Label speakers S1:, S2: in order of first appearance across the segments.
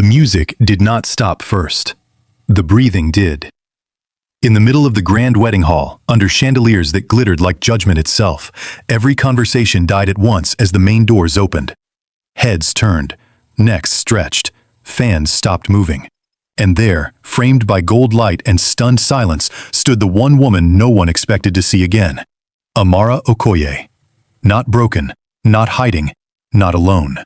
S1: The music did not stop first. The breathing did. In the middle of the grand wedding hall, under chandeliers that glittered like judgment itself, every conversation died at once as the main doors opened. Heads turned, necks stretched, fans stopped moving. And there, framed by gold light and stunned silence, stood the one woman no one expected to see again. Amara Okoye. Not broken, not hiding, not alone.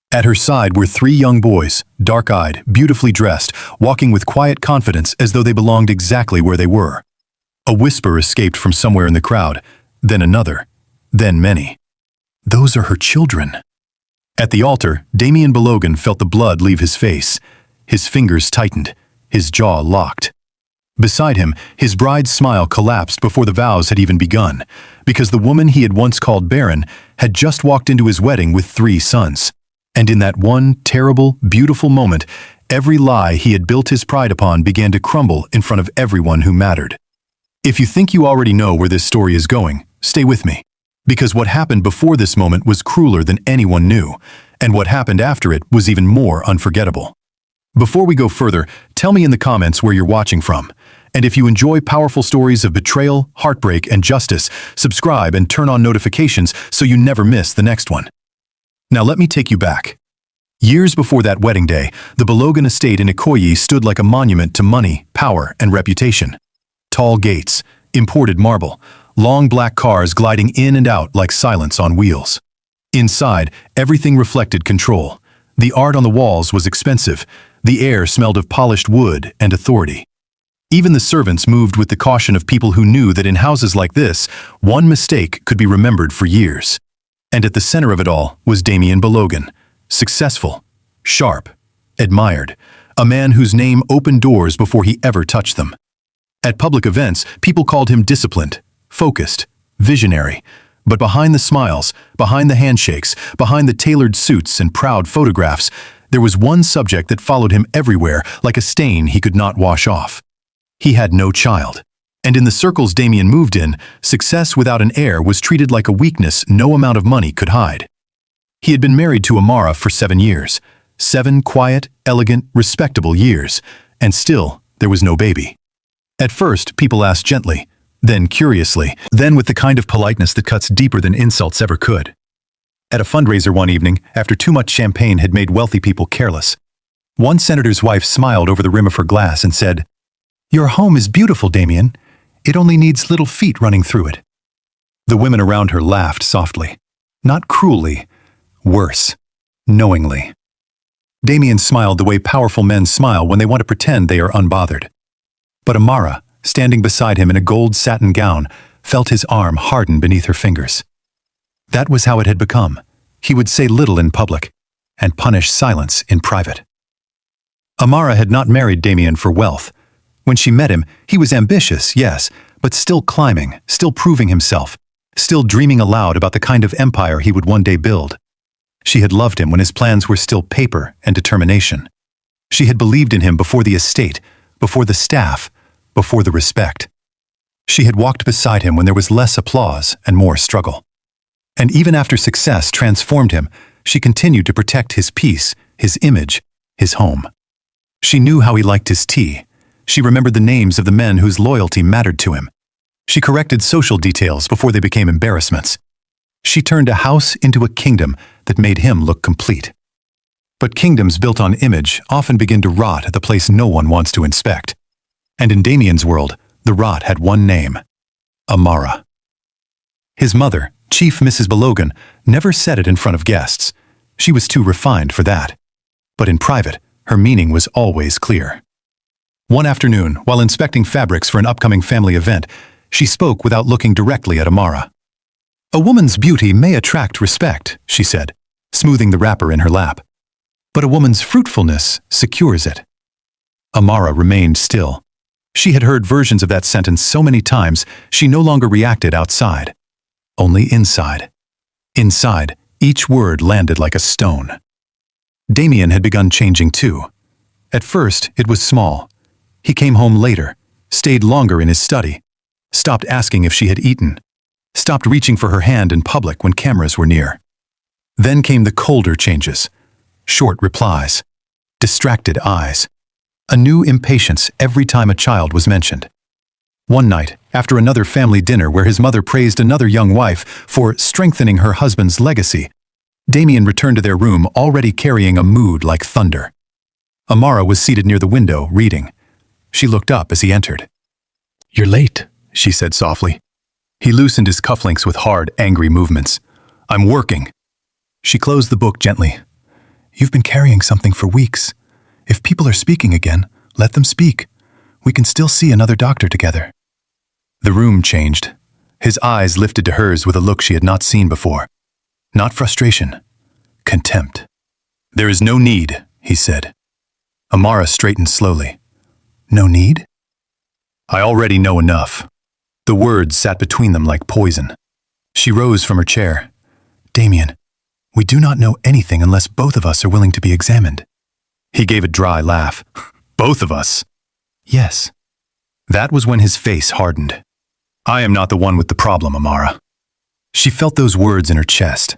S1: At her side were three young boys, dark-eyed, beautifully dressed, walking with quiet confidence as though they belonged exactly where they were. A whisper escaped from somewhere in the crowd, then another, then many. Those are her children. At the altar, Damien Balogan felt the blood leave his face. His fingers tightened, his jaw locked. Beside him, his bride's smile collapsed before the vows had even begun, because the woman he had once called Barren had just walked into his wedding with 3 sons. And in that one terrible, beautiful moment, every lie he had built his pride upon began to crumble in front of everyone who mattered. If you think you already know where this story is going, stay with me. Because what happened before this moment was crueler than anyone knew, and what happened after it was even more unforgettable. Before we go further, tell me in the comments where you're watching from. And if you enjoy powerful stories of betrayal, heartbreak, and justice, subscribe and turn on notifications so you never miss the next one. Now let me take you back. Years before that wedding day, the Balogan estate in Ikoyi stood like a monument to money, power, and reputation. Tall gates, imported marble, long black cars gliding in and out like silence on wheels. Inside, everything reflected control. The art on the walls was expensive. The air smelled of polished wood and authority. Even the servants moved with the caution of people who knew that in houses like this, one mistake could be remembered for years. And at the center of it all was Damien Balogan, successful, sharp, admired, a man whose name opened doors before he ever touched them. At public events, people called him disciplined, focused, visionary, but behind the smiles, behind the handshakes, behind the tailored suits and proud photographs, there was one subject that followed him everywhere like a stain he could not wash off. He had no child. And in the circles Damien moved in, success without an heir was treated like a weakness no amount of money could hide. He had been married to Amara for 7 years. 7 quiet, elegant, respectable years. And still, there was no baby. At first, people asked gently, then curiously, then with the kind of politeness that cuts deeper than insults ever could. At a fundraiser one evening, after too much champagne had made wealthy people careless, one senator's wife smiled over the rim of her glass and said, "Your home is beautiful, Damien. It only needs little feet running through it." The women around her laughed softly. Not cruelly, worse, knowingly. Damien smiled the way powerful men smile when they want to pretend they are unbothered. But Amara, standing beside him in a gold satin gown, felt his arm harden beneath her fingers. That was how it had become. He would say little in public and punish silence in private. Amara had not married Damien for wealth. When she met him, he was ambitious, yes, but still climbing, still proving himself, still dreaming aloud about the kind of empire he would one day build. She had loved him when his plans were still paper and determination. She had believed in him before the estate, before the staff, before the respect. She had walked beside him when there was less applause and more struggle. And even after success transformed him, she continued to protect his peace, his image, his home. She knew how he liked his tea. She remembered the names of the men whose loyalty mattered to him. She corrected social details before they became embarrassments. She turned a house into a kingdom that made him look complete. But kingdoms built on image often begin to rot at the place no one wants to inspect. And in Damien's world, the rot had one name: Amara. His mother, Chief Mrs. Balogan, never said it in front of guests. She was too refined for that. But in private, her meaning was always clear. One afternoon, while inspecting fabrics for an upcoming family event, she spoke without looking directly at Amara. "A woman's beauty may attract respect," she said, smoothing the wrapper in her lap. "But a woman's fruitfulness secures it." Amara remained still. She had heard versions of that sentence so many times, she no longer reacted outside. Only inside. Inside, each word landed like a stone. Damien had begun changing too. At first, it was small. He came home later, stayed longer in his study, stopped asking if she had eaten, stopped reaching for her hand in public when cameras were near. Then came the colder changes, short replies, distracted eyes, a new impatience every time a child was mentioned. One night, after another family dinner where his mother praised another young wife for strengthening her husband's legacy, Damien returned to their room already carrying a mood like thunder. Amara was seated near the window, reading. She looked up as he entered. "You're late," she said softly. He loosened his cufflinks with hard, angry movements. "I'm working." She closed the book gently. "You've been carrying something for weeks. If people are speaking again, let them speak. We can still see another doctor together." The room changed. His eyes lifted to hers with a look she had not seen before. Not frustration, contempt. "There is no need," he said. Amara straightened slowly. "No need?" "I already know enough." The words sat between them like poison. She rose from her chair. "Damien, we do not know anything unless both of us are willing to be examined." He gave a dry laugh. "Both of us?" "Yes." That was when his face hardened. "I am not the one with the problem, Amara." She felt those words in her chest,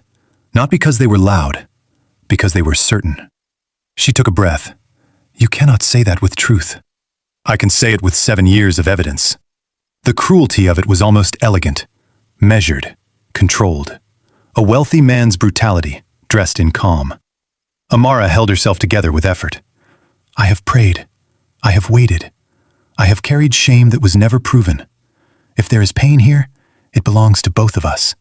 S1: not because they were loud, because they were certain. She took a breath. "You cannot say that with truth." "I can say it with 7 years of evidence." The cruelty of it was almost elegant, measured, controlled. A wealthy man's brutality, dressed in calm. Amara held herself together with effort. "I have prayed. I have waited. I have carried shame that was never proven. If there is pain here, it belongs to both of us."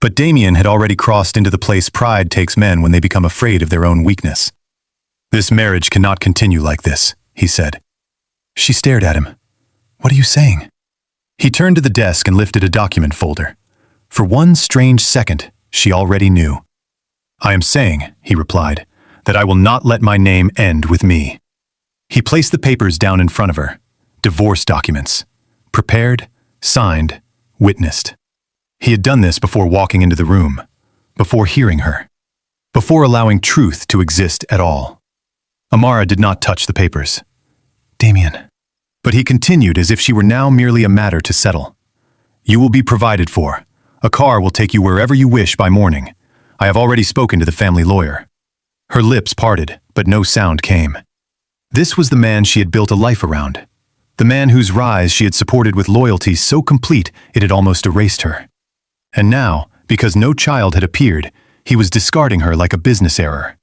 S1: But Damien had already crossed into the place pride takes men when they become afraid of their own weakness. "This marriage cannot continue like this," he said. She stared at him. "What are you saying?" He turned to the desk and lifted a document folder. For one strange second, she already knew. "I am saying," he replied, "that I will not let my name end with me." He placed the papers down in front of her. Divorce documents. Prepared, signed, witnessed. He had done this before walking into the room, before hearing her, before allowing truth to exist at all. Amara did not touch the papers. "Damien." But he continued as if she were now merely a matter to settle. "You will be provided for. A car will take you wherever you wish by morning. I have already spoken to the family lawyer." Her lips parted, but no sound came. This was the man she had built a life around. The man whose rise she had supported with loyalty so complete it had almost erased her. And now, because no child had appeared, he was discarding her like a business error.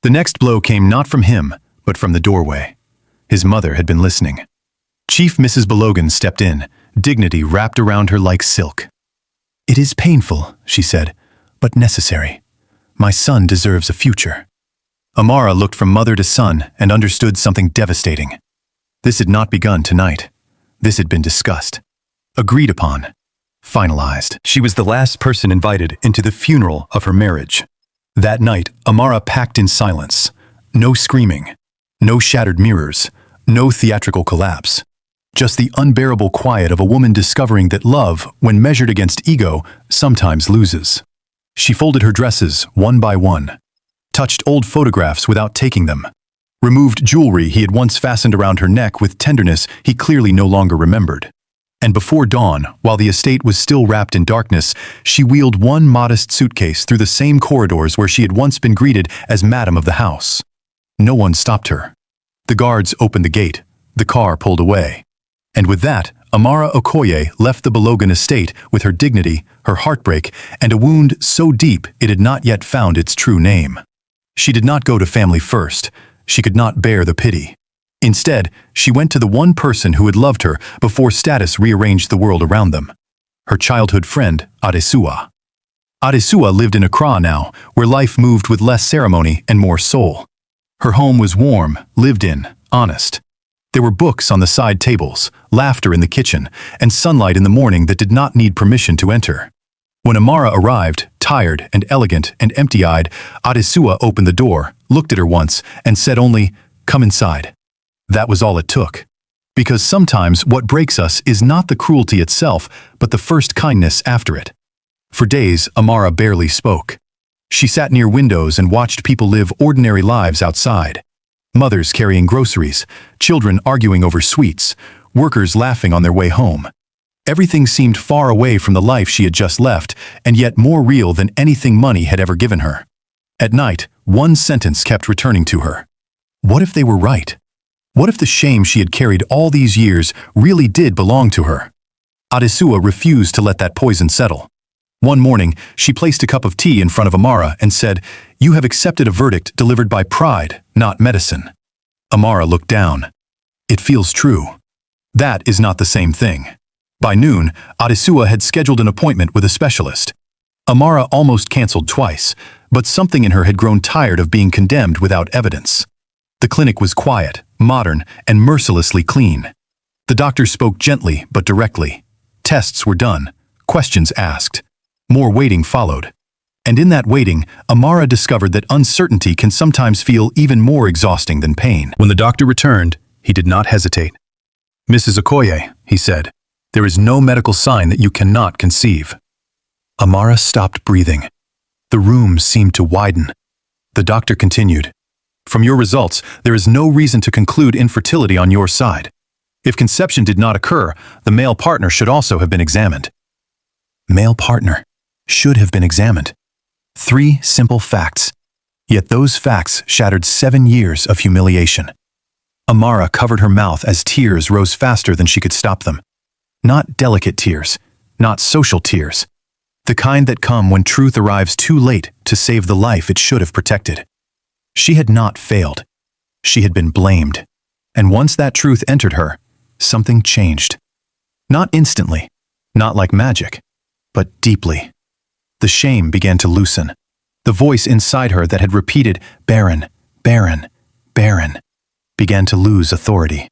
S1: The next blow came not from him, but from the doorway. His mother had been listening. Chief Mrs. Belogan stepped in, dignity wrapped around her like silk. "It is painful," she said, "but necessary. My son deserves a future." Amara looked from mother to son and understood something devastating. This had not begun tonight. This had been discussed, agreed upon, finalized. She was the last person invited into the funeral of her marriage. That night, Amara packed in silence. No screaming, no shattered mirrors, no theatrical collapse. Just the unbearable quiet of a woman discovering that love, when measured against ego, sometimes loses. She folded her dresses one by one, touched old photographs without taking them, removed jewelry he had once fastened around her neck with tenderness he clearly no longer remembered. And before dawn, while the estate was still wrapped in darkness, she wheeled one modest suitcase through the same corridors where she had once been greeted as Madam of the House. No one stopped her. The guards opened the gate. The car pulled away. And with that, Amara Okoye left the Belogan estate with her dignity, her heartbreak, and a wound so deep it had not yet found its true name. She did not go to family first. She could not bear the pity. Instead, she went to the one person who had loved her before status rearranged the world around them. Her childhood friend, Adesua. Adesua lived in Accra now, where life moved with less ceremony and more soul. Her home was warm, lived in, honest. There were books on the side tables, laughter in the kitchen, and sunlight in the morning that did not need permission to enter. When Amara arrived, tired and elegant and empty-eyed, Adesua opened the door, looked at her once, and said only, "Come inside." That was all it took. Because sometimes what breaks us is not the cruelty itself, but the first kindness after it. For days, Amara barely spoke. She sat near windows and watched people live ordinary lives outside. Mothers carrying groceries, children arguing over sweets, workers laughing on their way home. Everything seemed far away from the life she had just left, and yet more real than anything money had ever given her. At night, one sentence kept returning to her. What if they were right? What if the shame she had carried all these years really did belong to her? Adesua refused to let that poison settle. One morning, she placed a cup of tea in front of Amara and said, "You have accepted a verdict delivered by pride, not medicine." Amara looked down. "It feels true." That is not the same thing. By noon, Adesua had scheduled an appointment with a specialist. Amara almost canceled twice, but something in her had grown tired of being condemned without evidence. The clinic was quiet, modern, and mercilessly clean. The doctor spoke gently but directly. Tests were done, questions asked. More waiting followed. And in that waiting, Amara discovered that uncertainty can sometimes feel even more exhausting than pain. When the doctor returned, he did not hesitate. "Mrs. Okoye," he said, "there is no medical sign that you cannot conceive." Amara stopped breathing. The room seemed to widen. The doctor continued, "From your results, there is no reason to conclude infertility on your side. If conception did not occur, the male partner should also have been examined." Male partner should have been examined. 3 simple facts. Yet those facts shattered 7 years of humiliation. Amara covered her mouth as tears rose faster than she could stop them. Not delicate tears, not social tears. The kind that come when truth arrives too late to save the life it should have protected. She had not failed. She had been blamed. And once that truth entered her, something changed. Not instantly, not like magic, but deeply. The shame began to loosen. The voice inside her that had repeated, "Barren, Barren, Barren," began to lose authority.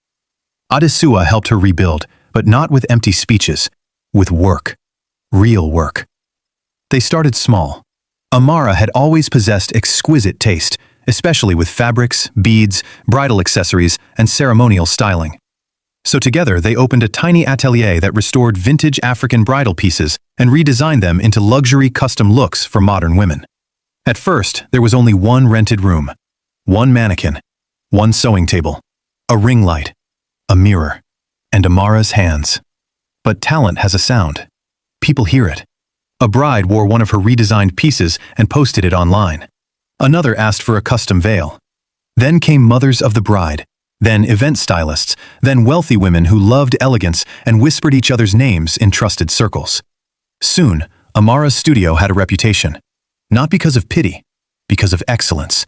S1: Adesua helped her rebuild, but not with empty speeches, with work. Real work. They started small. Amara had always possessed exquisite taste, especially with fabrics, beads, bridal accessories, and ceremonial styling. So together they opened a tiny atelier that restored vintage African bridal pieces and redesigned them into luxury custom looks for modern women. At first, there was only one rented room, one mannequin, one sewing table, a ring light, a mirror, and Amara's hands. But talent has a sound. People hear it. A bride wore one of her redesigned pieces and posted it online. Another asked for a custom veil. Then came mothers of the bride, then event stylists, then wealthy women who loved elegance and whispered each other's names in trusted circles. Soon, Amara's studio had a reputation. Not because of pity, because of excellence.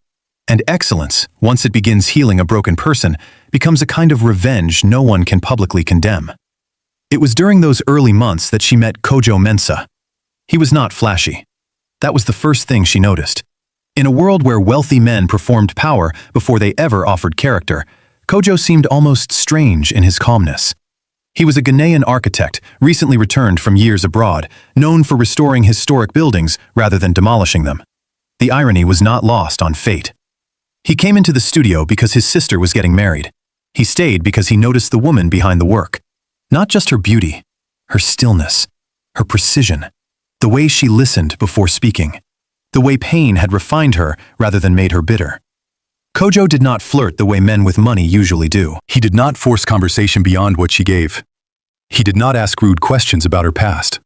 S1: And excellence, once it begins healing a broken person, becomes a kind of revenge no one can publicly condemn. It was during those early months that she met Kojo Mensah. He was not flashy. That was the first thing she noticed. In a world where wealthy men performed power before they ever offered character, Kojo seemed almost strange in his calmness. He was a Ghanaian architect, recently returned from years abroad, known for restoring historic buildings rather than demolishing them. The irony was not lost on fate. He came into the studio because his sister was getting married. He stayed because he noticed the woman behind the work. Not just her beauty, her stillness, her precision, the way she listened before speaking, the way pain had refined her rather than made her bitter. Kojo did not flirt the way men with money usually do. He did not force conversation beyond what she gave. He did not ask rude questions about her past.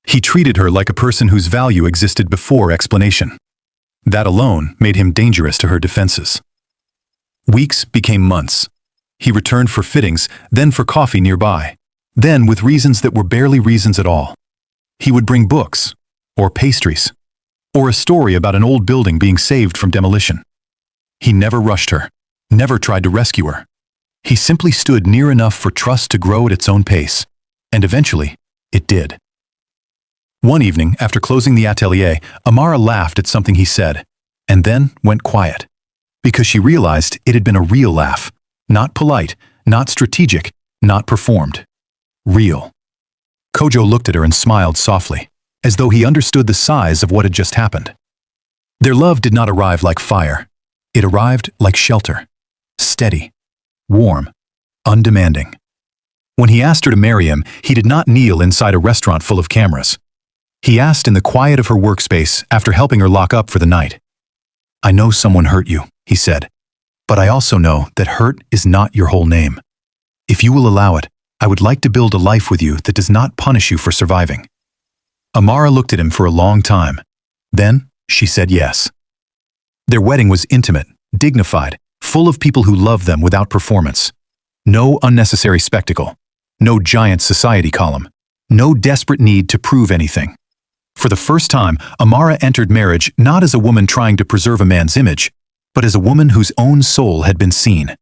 S1: He treated her like a person whose value existed before explanation. That alone made him dangerous to her defenses. Weeks became months. He returned for fittings, then for coffee nearby, then with reasons that were barely reasons at all. He would bring books, or pastries, or a story about an old building being saved from demolition. He never rushed her, never tried to rescue her. He simply stood near enough for trust to grow at its own pace, and eventually, it did. One evening, after closing the atelier, Amara laughed at something he said, and then went quiet, because she realized it had been a real laugh, not polite, not strategic, not performed. Real. Kojo looked at her and smiled softly, as though he understood the size of what had just happened. Their love did not arrive like fire. It arrived like shelter, steady, warm, undemanding. When he asked her to marry him, he did not kneel inside a restaurant full of cameras. He asked in the quiet of her workspace after helping her lock up for the night. "I know someone hurt you," he said, "but I also know that hurt is not your whole name. If you will allow it, I would like to build a life with you that does not punish you for surviving." Amara looked at him for a long time. Then she said yes. Their wedding was intimate, dignified, full of people who love them without performance. No unnecessary spectacle. No giant society column. No desperate need to prove anything. For the first time, Amara entered marriage not as a woman trying to preserve a man's image, but as a woman whose own soul had been seen.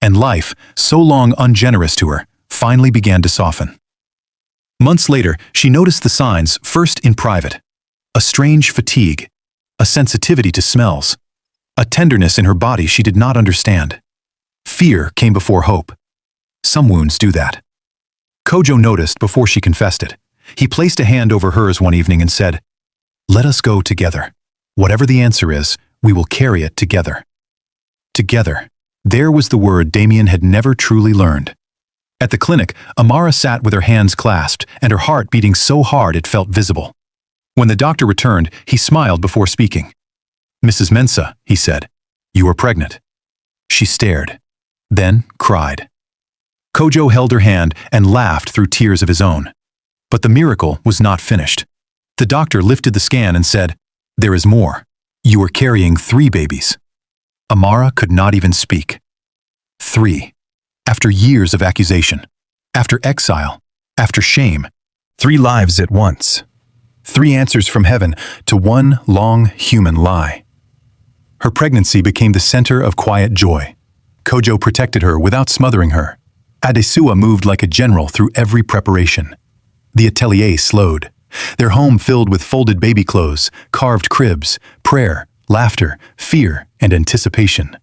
S1: And life, so long ungenerous to her, finally began to soften. Months later, she noticed the signs, first in private. A strange fatigue, a sensitivity to smells, a tenderness in her body she did not understand. Fear came before hope. Some wounds do that. Kojo noticed before she confessed it. He placed a hand over hers one evening and said, "Let us go together. Whatever the answer is, we will carry it together." Together. There was the word Damien had never truly learned. At the clinic, Amara sat with her hands clasped and her heart beating so hard it felt visible. When the doctor returned, he smiled before speaking. "Mrs. Mensah," he said, "you are pregnant." She stared, then cried. Kojo held her hand and laughed through tears of his own. But the miracle was not finished. The doctor lifted the scan and said, "There is more. You are carrying 3 babies." Amara could not even speak. 3. After years of accusation, after exile, after shame, 3 lives at once. 3 answers from heaven to one long human lie. Her pregnancy became the center of quiet joy. Kojo protected her without smothering her. Adesua moved like a general through every preparation. The atelier slowed, their home filled with folded baby clothes, carved cribs, prayer, laughter, fear, and anticipation.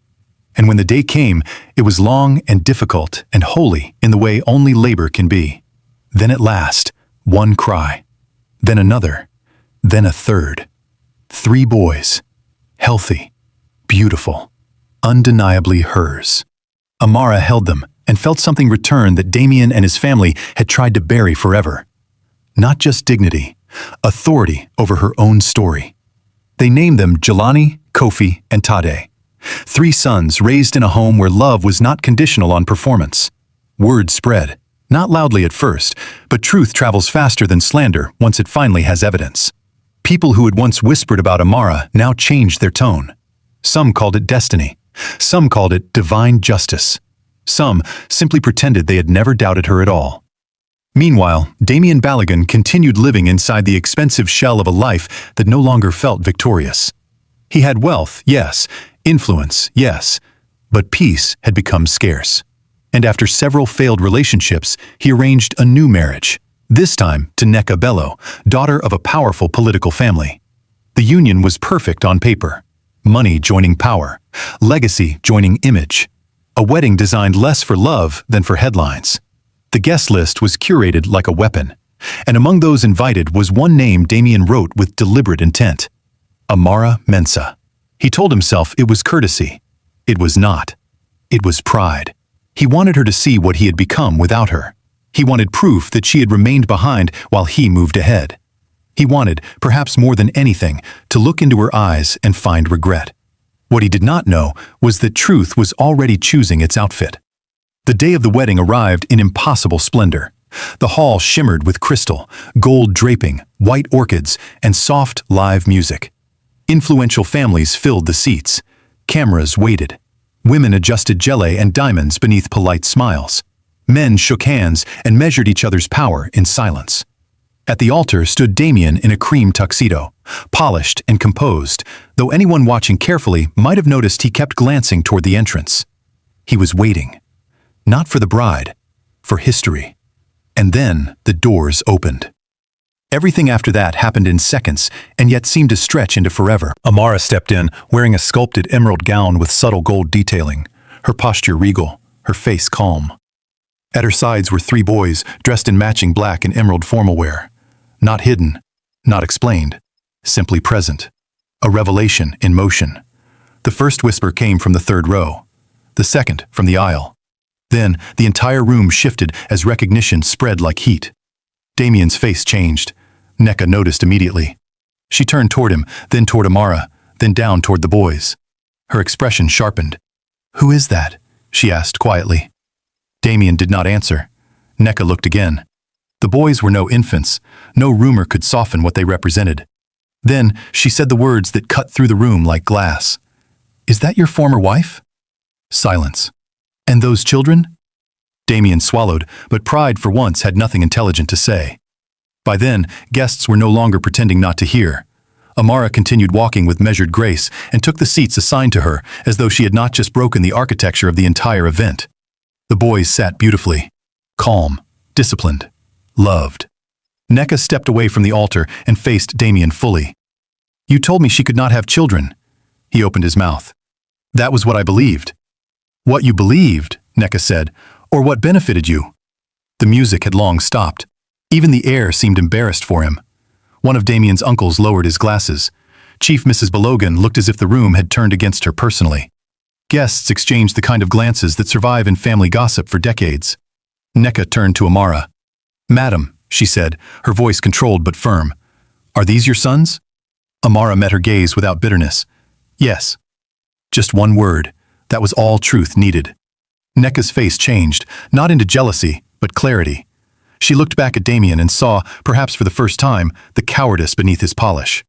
S1: And when the day came, it was long and difficult and holy in the way only labor can be. Then at last, one cry, then another, then a third. 3 boys, healthy, beautiful, undeniably hers. Amara held them and felt something return that Damien and his family had tried to bury forever. Not just dignity, authority over her own story. They named them Jelani, Kofi, and Tade. 3 sons raised in a home where love was not conditional on performance. Word spread, not loudly at first, but truth travels faster than slander once it finally has evidence. People who had once whispered about Amara now changed their tone. Some called it destiny. Some called it divine justice. Some simply pretended they had never doubted her at all. Meanwhile, Damien Balogun continued living inside the expensive shell of a life that no longer felt victorious. He had wealth, yes, influence, yes, but peace had become scarce. And after several failed relationships, he arranged a new marriage, this time to Nneka Bello, daughter of a powerful political family. The union was perfect on paper. Money joining power, legacy joining image. A wedding designed less for love than for headlines. The guest list was curated like a weapon, and among those invited was one name Damien wrote with deliberate intent. Amara Mensah. He told himself it was courtesy. It was not. It was pride. He wanted her to see what he had become without her. He wanted proof that she had remained behind while he moved ahead. He wanted, perhaps more than anything, to look into her eyes and find regret. What he did not know was that truth was already choosing its outfit. The day of the wedding arrived in impossible splendor. The hall shimmered with crystal, gold draping, white orchids, and soft, live music. Influential families filled the seats. Cameras waited. Women adjusted gelée and diamonds beneath polite smiles. Men shook hands and measured each other's power in silence. At the altar stood Damien in a cream tuxedo, polished and composed, though anyone watching carefully might have noticed he kept glancing toward the entrance. He was waiting. Not for the bride, for history. And then the doors opened. Everything after that happened in seconds, and yet seemed to stretch into forever. Amara stepped in, wearing a sculpted emerald gown with subtle gold detailing, her posture regal, her face calm. At her sides were 3 boys, dressed in matching black and emerald formal wear. Not hidden, not explained, simply present. A revelation in motion. The first whisper came from the 3rd row, the second from the aisle. Then, the entire room shifted as recognition spread like heat. Damien's face changed. Nneka noticed immediately. She turned toward him, then toward Amara, then down toward the boys. Her expression sharpened. "Who is that?" she asked quietly. Damien did not answer. Nneka looked again. The boys were no infants. No rumor could soften what they represented. Then, she said the words that cut through the room like glass. "Is that your former wife?" Silence. And those children? Damien swallowed, but pride for once had nothing intelligent to say. By then, guests were no longer pretending not to hear. Amara continued walking with measured grace and took the seats assigned to her as though she had not just broken the architecture of the entire event. The boys sat beautifully, calm, disciplined, loved. Nneka stepped away from the altar and faced Damien fully. You told me she could not have children. He opened his mouth. That was what I believed. What you believed, Nneka said, or what benefited you? The music had long stopped. Even the air seemed embarrassed for him. One of Damien's uncles lowered his glasses. Chief Mrs. Belogan looked as if the room had turned against her personally. Guests exchanged the kind of glances that survive in family gossip for decades. Nneka turned to Amara. Madam, she said, her voice controlled but firm. Are these your sons? Amara met her gaze without bitterness. Yes. Just one word. That was all truth needed. Nneka's face changed, not into jealousy, but clarity. She looked back at Damien and saw, perhaps for the first time, the cowardice beneath his polish.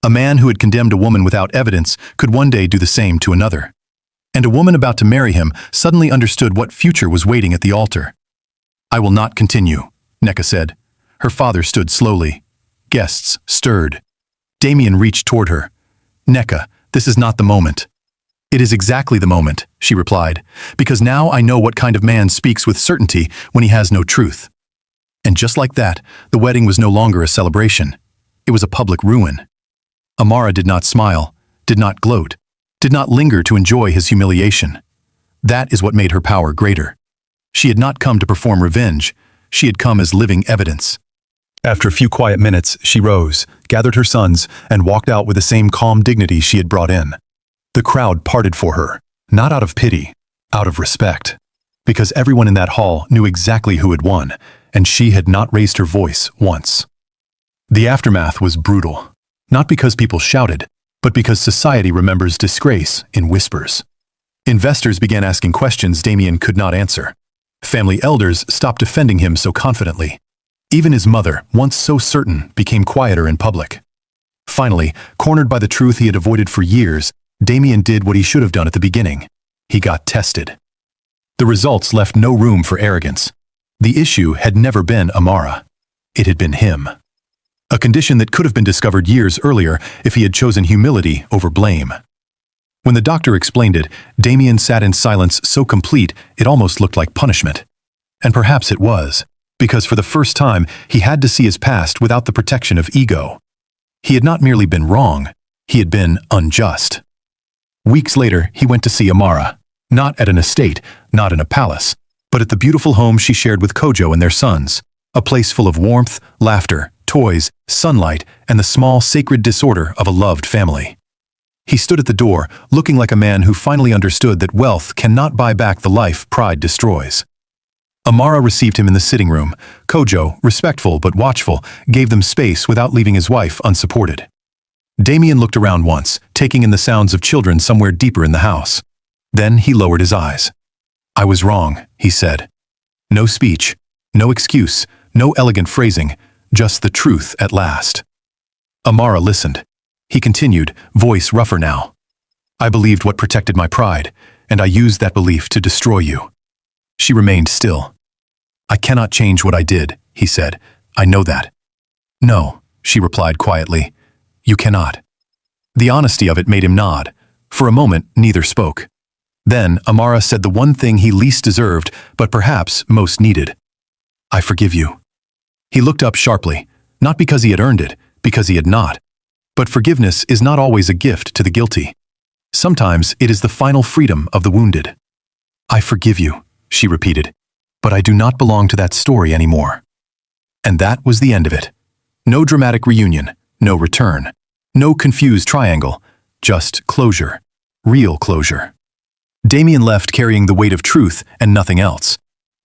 S1: A man who had condemned a woman without evidence could one day do the same to another. And a woman about to marry him suddenly understood what future was waiting at the altar. I will not continue, Nneka said. Her father stood slowly. Guests stirred. Damien reached toward her. Nneka, this is not the moment. It is exactly the moment, she replied, because now I know what kind of man speaks with certainty when he has no truth. And just like that, the wedding was no longer a celebration. It was a public ruin. Amara did not smile, did not gloat, did not linger to enjoy his humiliation. That is what made her power greater. She had not come to perform revenge. She had come as living evidence. After a few quiet minutes, she rose, gathered her sons, and walked out with the same calm dignity she had brought in. The crowd parted for her, not out of pity, out of respect. Because everyone in that hall knew exactly who had won, and she had not raised her voice once. The aftermath was brutal, not because people shouted, but because society remembers disgrace in whispers. Investors began asking questions Damien could not answer. Family elders stopped defending him so confidently. Even his mother, once so certain, became quieter in public. Finally, cornered by the truth he had avoided for years, Damien did what he should have done at the beginning. He got tested. The results left no room for arrogance. The issue had never been Amara. It had been him. A condition that could have been discovered years earlier if he had chosen humility over blame. When the doctor explained it, Damien sat in silence so complete it almost looked like punishment. And perhaps it was, because for the first time he had to see his past without the protection of ego. He had not merely been wrong, he had been unjust. Weeks later, he went to see Amara, not at an estate, not in a palace, but at the beautiful home she shared with Kojo and their sons, a place full of warmth, laughter, toys, sunlight, and the small sacred disorder of a loved family. He stood at the door, looking like a man who finally understood that wealth cannot buy back the life pride destroys. Amara received him in the sitting room. Kojo, respectful but watchful, gave them space without leaving his wife unsupported. Damien looked around once, taking in the sounds of children somewhere deeper in the house. Then he lowered his eyes. I was wrong, he said. No speech, no excuse, no elegant phrasing, just the truth at last. Amara listened. He continued, voice rougher now. I believed what protected my pride, and I used that belief to destroy you. She remained still. I cannot change what I did, he said. I know that. No, she replied quietly. You cannot. The honesty of it made him nod. For a moment, neither spoke. Then Amara said the one thing he least deserved, but perhaps most needed. I forgive you. He looked up sharply, not because he had earned it, because he had not. But forgiveness is not always a gift to the guilty. Sometimes it is the final freedom of the wounded. I forgive you, she repeated, but I do not belong to that story anymore. And that was the end of it. No dramatic reunion, no return, no confused triangle, just closure, real closure. Damien left carrying the weight of truth and nothing else.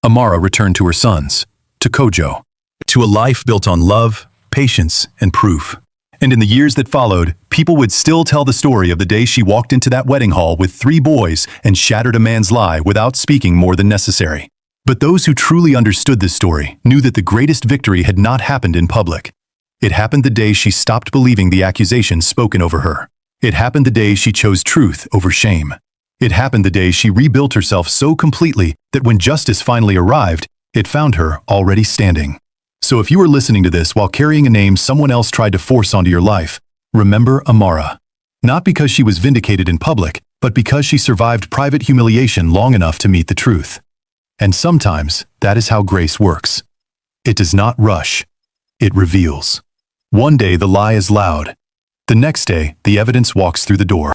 S1: Amara returned to her sons, to Kojo, to a life built on love, patience, and proof. And in the years that followed, people would still tell the story of the day she walked into that wedding hall with 3 boys and shattered a man's lie without speaking more than necessary. But those who truly understood this story knew that the greatest victory had not happened in public. It happened the day she stopped believing the accusations spoken over her. It happened the day she chose truth over shame. It happened the day she rebuilt herself so completely that when justice finally arrived, it found her already standing. So if you are listening to this while carrying a name someone else tried to force onto your life, remember Amara. Not because she was vindicated in public, but because she survived private humiliation long enough to meet the truth. And sometimes, that is how grace works. It does not rush. It reveals. One day the lie is loud. The next day, the evidence walks through the door.